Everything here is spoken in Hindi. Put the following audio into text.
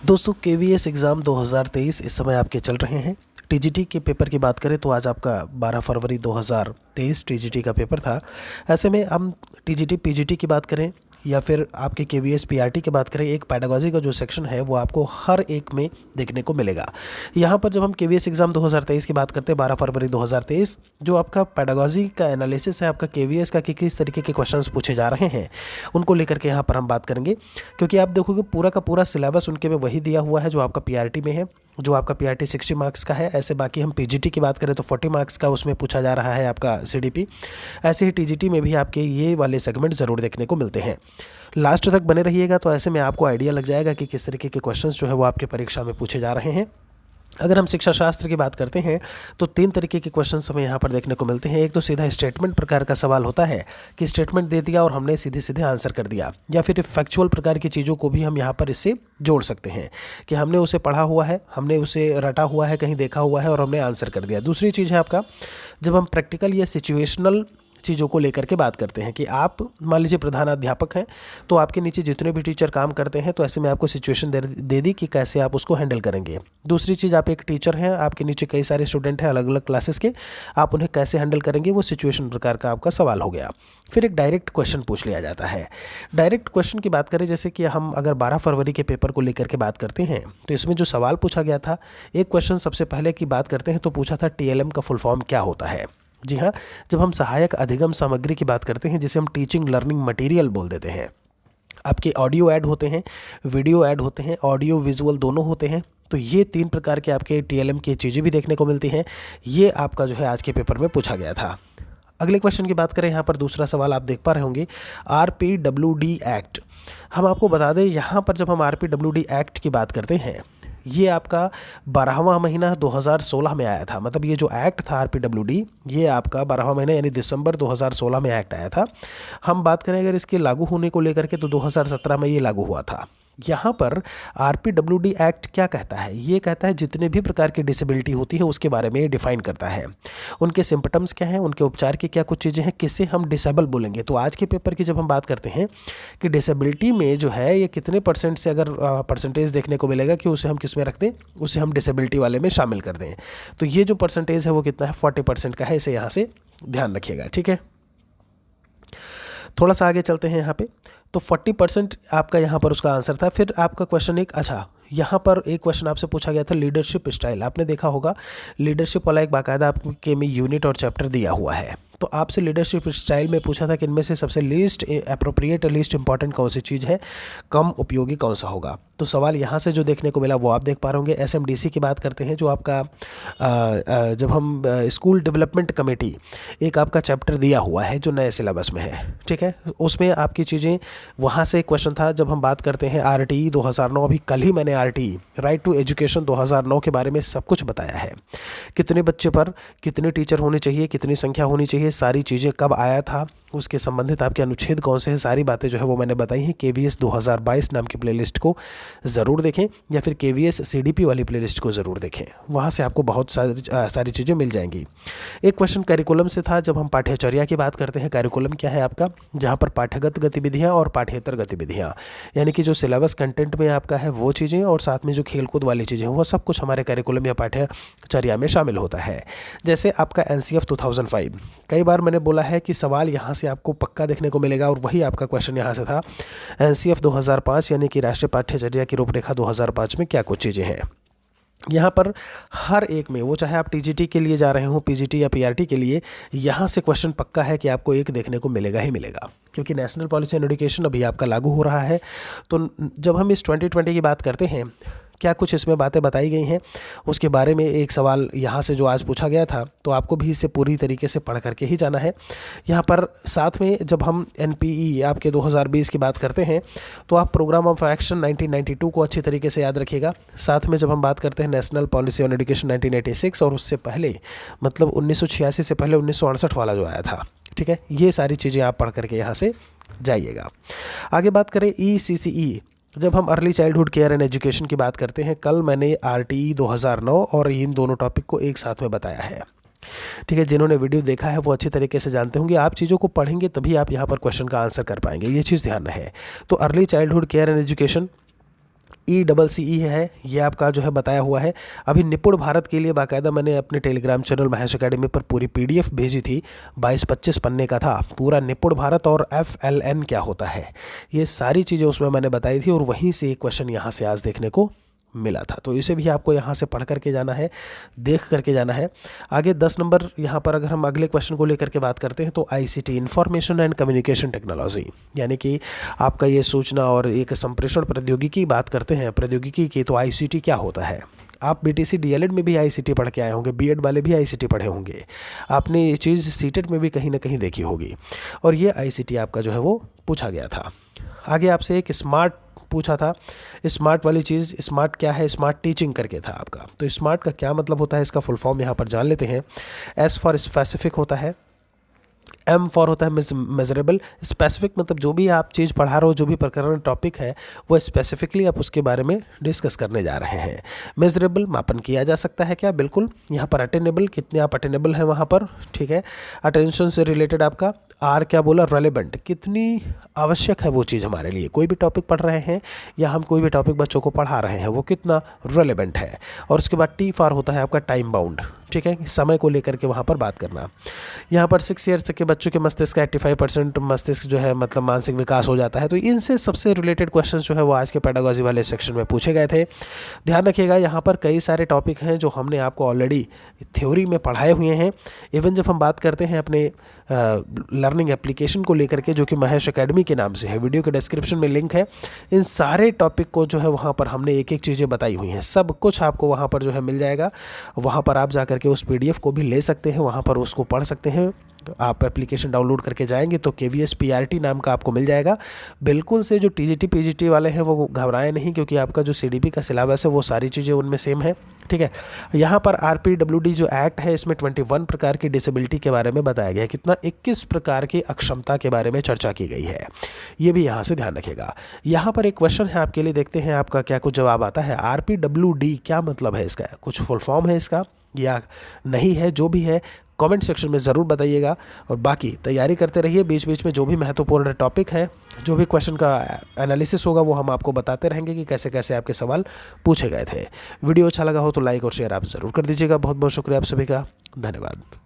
दोस्तों केवीएस एग्ज़ाम 2023 इस समय आपके चल रहे हैं। टीजीटी के पेपर की बात करें तो आज आपका 12 फरवरी 2023 टीजीटी का पेपर था। ऐसे में हम टीजीटी पीजीटी की बात करें या फिर आपके केवीएस पीआरटी की बात करें, एक पेडागोजी का जो सेक्शन है वो आपको हर एक में देखने को मिलेगा। यहाँ पर जब हम केवीएस एग्ज़ाम 2023 की बात करते हैं 12 फरवरी 2023, जो आपका पेडागोजी का एनालिसिस है आपका केवीएस का कि किस तरीके के क्वेश्चंस पूछे जा रहे हैं उनको लेकर के यहाँ पर हम बात करेंगे। क्योंकि आप देखोगे पूरा का पूरा सिलेबस उनके में वही दिया हुआ है जो आपका पीआरटी में है। जो आपका पीआरटी 60 मार्क्स का है, ऐसे बाकी हम पीजीटी की बात करें तो 40 मार्क्स का उसमें पूछा जा रहा है आपका सीडीपी। ऐसे ही टीजीटी में भी आपके ये वाले सेगमेंट ज़रूर देखने को मिलते हैं। लास्ट तक बने रहिएगा तो ऐसे में आपको आइडिया लग जाएगा कि किस तरीके के क्वेश्चंस जो है वो आपके परीक्षा में पूछे जा रहे हैं। अगर हम शिक्षा शास्त्र की बात करते हैं तो 3 तरीके के क्वेश्चंस हमें यहाँ पर देखने को मिलते हैं। एक तो सीधा स्टेटमेंट प्रकार का सवाल होता है कि स्टेटमेंट दे दिया और हमने सीधे सीधे आंसर कर दिया, या फिर फैक्चुअल प्रकार की चीज़ों को भी हम यहाँ पर इससे जोड़ सकते हैं कि हमने उसे पढ़ा हुआ है, हमने उसे रटा हुआ है, कहीं देखा हुआ है और हमने आंसर कर दिया। दूसरी चीज़ है आपका जब हम प्रैक्टिकल या सिचुएशनल चीज़ों को लेकर के बात करते हैं कि आप मान लीजिए प्रधानाध्यापक हैं तो आपके नीचे जितने भी टीचर काम करते हैं तो ऐसे में आपको सिचुएशन दे दी कि कैसे आप उसको हैंडल करेंगे। दूसरी चीज़, आप एक टीचर हैं, आपके नीचे कई सारे स्टूडेंट हैं अलग अलग क्लासेस के, आप उन्हें कैसे हैंडल करेंगे, वो सिचुएशन प्रकार का आपका सवाल हो गया। फिर एक डायरेक्ट क्वेश्चन पूछ लिया जाता है। डायरेक्ट क्वेश्चन की बात करें, जैसे कि हम अगर 12 फरवरी के पेपर को लेकर के बात करते हैं तो इसमें जो सवाल पूछा गया था, एक क्वेश्चन सबसे पहले की बात करते हैं तो पूछा था टीएलएम का फुल फॉर्म क्या होता है। जी हाँ, जब हम सहायक अधिगम सामग्री की बात करते हैं जिसे हम टीचिंग लर्निंग मटेरियल बोल देते हैं, आपके ऑडियो ऐड होते हैं, वीडियो ऐड होते हैं, ऑडियो विजुअल दोनों होते हैं। तो ये 3 प्रकार के आपके टीएलएम की चीज़ें भी देखने को मिलती हैं। ये आपका जो है आज के पेपर में पूछा गया था। अगले क्वेश्चन की बात करें, यहाँ पर दूसरा सवाल आप देख पा रहे होंगे, आरपीडब्ल्यूडी एक्ट। हम आपको बता दें यहाँ पर जब हम आरपीडब्ल्यूडी एक्ट की बात करते हैं, ये आपका 12वां महीना 2016 में आया था। मतलब ये जो एक्ट था आरपीडब्ल्यूडी, ये आपका 12वां महीना यानी दिसंबर 2016 में एक्ट आया था। हम बात करें अगर इसके लागू होने को लेकर के तो 2017 में ये लागू हुआ था। यहाँ पर आरपीडब्ल्यूडी एक्ट क्या कहता है, ये कहता है जितने भी प्रकार की डिसेबिलिटी होती है उसके बारे में डिफाइन करता है। उनके सिम्पटम्स क्या हैं, उनके उपचार की क्या कुछ चीज़ें हैं, किससे हम डिसेबल बोलेंगे। तो आज के पेपर की जब हम बात करते हैं कि डिसेबिलिटी में जो है ये कितने परसेंट से अगर परसेंटेज देखने को मिलेगा कि उसे हम किस में रख दें, उसे हम डिसेबिलिटी वाले में शामिल कर दें। तो ये जो परसेंटेज है वो कितना है, 40% का है। इसे यहाँ से ध्यान रखिएगा, ठीक है। थोड़ा सा आगे चलते हैं यहाँ पे, तो 40% आपका यहाँ पर उसका आंसर था। फिर आपका क्वेश्चन एक, अच्छा यहाँ पर एक क्वेश्चन आपसे पूछा गया था लीडरशिप स्टाइल। आपने देखा होगा लीडरशिप वाला एक बाकायदा आपके में यूनिट और चैप्टर दिया हुआ है। तो आपसे लीडरशिप स्टाइल में पूछा था कि इनमें से सबसे लीस्ट अप्रोप्रिएट और लीस्ट इंपॉर्टेंट कौन सी चीज़ है, कम उपयोगी कौन सा होगा। तो सवाल यहाँ से जो देखने को मिला वो आप देख पा रहे होंगे। एसएमडीसी की बात करते हैं, जो आपका जब हम स्कूल डेवलपमेंट कमेटी, एक आपका चैप्टर दिया हुआ है जो नए सिलेबस में है, ठीक है। उसमें आपकी चीज़ें, वहाँ से एक क्वेश्चन था। जब हम बात करते हैं आरटीई 2009, अभी कल ही मैंने आरटीई राइट टू एजुकेशन 2009 के बारे में सब कुछ बताया है। कितने बच्चे पर कितने टीचर होने चाहिए, कितनी संख्या होनी चाहिए, सारी चीज़ें कब आया था, उसके संबंधित आपके अनुच्छेद कौन से हैं, सारी बातें जो है वो मैंने बताई हैं। केवीएस 2022 नाम की प्लेलिस्ट को ज़रूर देखें या फिर केवीएस सीडीपी वाली प्लेलिस्ट को ज़रूर देखें, वहाँ से आपको बहुत सारी चीज़ें मिल जाएंगी। एक क्वेश्चन करिकुलम से था। जब हम पाठ्यचर्या की बात करते हैं, करिकुलम क्या है आपका, जहाँ पर पाठ्यगत गतिविधियाँ और पाठ्येतर गतिविधियाँ, यानी कि जो सिलेबस कंटेंट में आपका है वो चीज़ें और साथ में जो खेलकूद वाली चीज़ें वो सब कुछ हमारे करिकुलम या पाठ्यचर्या में शामिल होता है। जैसे आपका एनसीएफ 2005, कई बार मैंने बोला है कि सवाल यहाँ से आपको पक्का देखने को मिलेगा और वही आपका क्वेश्चन यहाँ से था। एनसीएफ 2005 यानी कि राष्ट्रीय पाठ्यचर्या की रूपरेखा 2005 में क्या कुछ चीज़ें हैं। यहाँ पर हर एक में, वो चाहे आप टीजीटी के लिए जा रहे हो, पीजीटी या पीआरटी के लिए, यहाँ से क्वेश्चन पक्का है कि आपको एक देखने को मिलेगा ही मिलेगा। क्योंकि नेशनल पॉलिसी ऑन एजुकेशन अभी आपका लागू हो रहा है। तो जब हम इस 2020 की बात करते हैं, क्या कुछ इसमें बातें बताई गई हैं, उसके बारे में एक सवाल यहाँ से जो आज पूछा गया था, तो आपको भी इसे पूरी तरीके से पढ़ करके ही जाना है। यहाँ पर साथ में जब हम एनपीई आपके 2020 की बात करते हैं तो आप प्रोग्राम ऑफ एक्शन 1992 को अच्छी तरीके से याद रखिएगा। साथ में जब हम बात करते हैं नेशनल पॉलिसी ऑन एजुकेशन 1986 और उससे पहले मतलब 1986 से पहले 1968 वाला जो आया था, ठीक है, ये सारी चीज़ें आप पढ़ करके यहाँ से जाइएगा। आगे बात करें ईसीसीई, जब हम early childhood care and education की बात करते हैं, कल मैंने आरटीई 2009 और इन दोनों टॉपिक को एक साथ में बताया है, ठीक है। जिन्होंने वीडियो देखा है वो अच्छी तरीके से जानते होंगे। आप चीज़ों को पढ़ेंगे तभी आप यहाँ पर क्वेश्चन का आंसर कर पाएंगे, ये चीज़ ध्यान रहे। तो early childhood care and education ECCE है, ये आपका जो है बताया हुआ है। अभी निपुण भारत के लिए बाकायदा मैंने अपने टेलीग्राम चैनल महेश एकेडमी पर पूरी PDF भेजी थी, 22-25 पन्ने का था पूरा निपुण भारत, और FLN क्या होता है, ये सारी चीज़ें उसमें मैंने बताई थी, और वहीं से एक क्वेश्चन यहाँ से आज देखने को मिला था। तो इसे भी आपको यहाँ से पढ़ करके जाना है, देख करके जाना है। आगे 10 नंबर यहाँ पर अगर हम अगले क्वेश्चन को लेकर के बात करते हैं तो ICT, information and communication technology, यानी कि आपका ये सूचना और एक संप्रेषण प्रौद्योगिकी बात करते हैं प्रौद्योगिकी की, तो ICT क्या होता है। आप BTC DLED में भी ICT पढ़ के आए होंगे, B.Ed वाले भी ICT पढ़े होंगे, आपने ये चीज़ CTET में भी कहीं ना कहीं देखी होगी, और ये ICT आपका जो है वो पूछा गया था। आगे आपसे एक स्मार्ट पूछा था, स्मार्ट वाली चीज़, स्मार्ट क्या है, स्मार्ट टीचिंग करके था आपका। तो स्मार्ट का क्या मतलब होता है, इसका फुल फॉर्म यहाँ पर जान लेते हैं। S फॉर स्पेसिफिक होता है, M फॉर होता है मेजरेबल। स्पेसिफिक मतलब जो भी आप चीज़ पढ़ा रहे हो, जो भी प्रकरण टॉपिक है, वो स्पेसिफिकली आप उसके बारे में डिस्कस करने जा रहे हैं। मेजरेबल मापन किया जा सकता है क्या, बिल्कुल। यहाँ पर अटेनेबल, कितने आप अटेनेबल हैं वहाँ पर, ठीक है। अटेंशन से रिलेटेड आपका R क्या बोला, रेलेवेंट, कितनी आवश्यक है वो चीज़ हमारे लिए, कोई भी टॉपिक पढ़ रहे हैं या हम कोई भी टॉपिक बच्चों को पढ़ा रहे हैं, वो कितना रेलेवेंट है। और उसके बाद T फॉर होता है आपका टाइम बाउंड, ठीक है, समय को लेकर के वहाँ पर बात करना। यहाँ पर 6 ईयर्स तक के बच्चों के मस्तिष्क का 85% मस्तिष्क जो है मतलब मानसिक विकास हो जाता है। तो इनसे सबसे रिलेटेड क्वेश्चन जो है वो आज के पेडागोजी वाले सेक्शन में पूछे गए थे। ध्यान रखिएगा, यहाँ पर कई सारे टॉपिक हैं जो हमने आपको ऑलरेडी थ्योरी में पढ़ाए हुए हैं। इवन जब हम बात करते हैं अपने लर्निंग एप्लीकेशन को लेकर के, जो कि महेश एकेडमी के नाम से है, वीडियो के डिस्क्रिप्शन में लिंक है, इन सारे टॉपिक को जो है वहाँ पर हमने एक एक चीज़ें बताई हुई हैं, सब कुछ आपको वहाँ पर जो है मिल जाएगा। वहाँ पर आप जा करके उस PDF को भी ले सकते हैं, वहाँ पर उसको पढ़ सकते हैं। तो आप एप्लीकेशन डाउनलोड करके जाएंगे तो KVS PRT नाम का आपको मिल जाएगा। बिल्कुल से जो TGT PGT वाले हैं वो घबराएं नहीं, क्योंकि आपका जो CDP का सिलेबस है वो सारी चीज़ें उनमें सेम है, ठीक है। यहाँ पर RPWD जो एक्ट है, इसमें 21 प्रकार की डिसेबिलिटी के बारे में बताया गया है, कितना 21 प्रकार की अक्षमता के बारे में चर्चा की गई है, ये भी यहाँ से ध्यान रखिएगा। यहाँ पर एक क्वेश्चन है आपके लिए, देखते हैं आपका क्या कुछ जवाब आता है। RPWD क्या मतलब है इसका, कुछ फुल फॉर्म है इसका या नहीं है, जो भी है कमेंट सेक्शन में ज़रूर बताइएगा। और बाकी तैयारी करते रहिए, बीच बीच में जो भी महत्वपूर्ण टॉपिक है, जो भी क्वेश्चन का एनालिसिस होगा वो हम आपको बताते रहेंगे कि कैसे कैसे आपके सवाल पूछे गए थे। वीडियो अच्छा लगा हो तो लाइक और शेयर आप ज़रूर कर दीजिएगा। बहुत बहुत शुक्रिया आप सभी का, धन्यवाद।